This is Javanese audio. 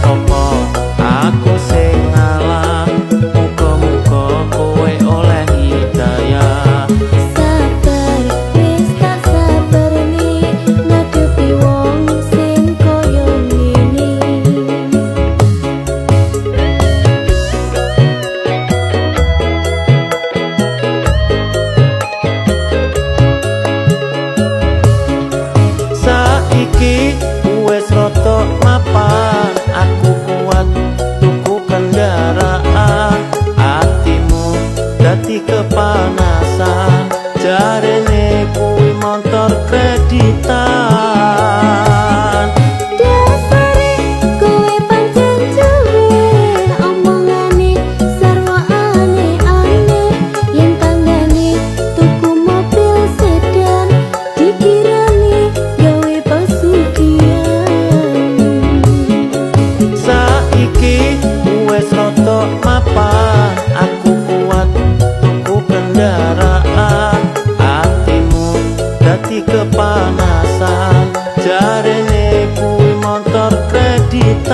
apa aku sing ngalah. Muga-muga kowe oleh hidayah. Sabar wis tak sabar ni ngadepi wong sing koyo ngene. Saiki wis rada mapan, aku kuat tuku kendaraan. Atimu dadi kepanasan, jarene kuwi motor kreditan. Dasare kowe pancen duwe omongane sarwa aneh-aneh. Yen tanggane tuku mobil sedan dikirani gawe pesugihan. Saiki wis rada mapan, aku kuat tuku kendaraan. Atimu dadi kepanasan, jarene kuwi motor kredit.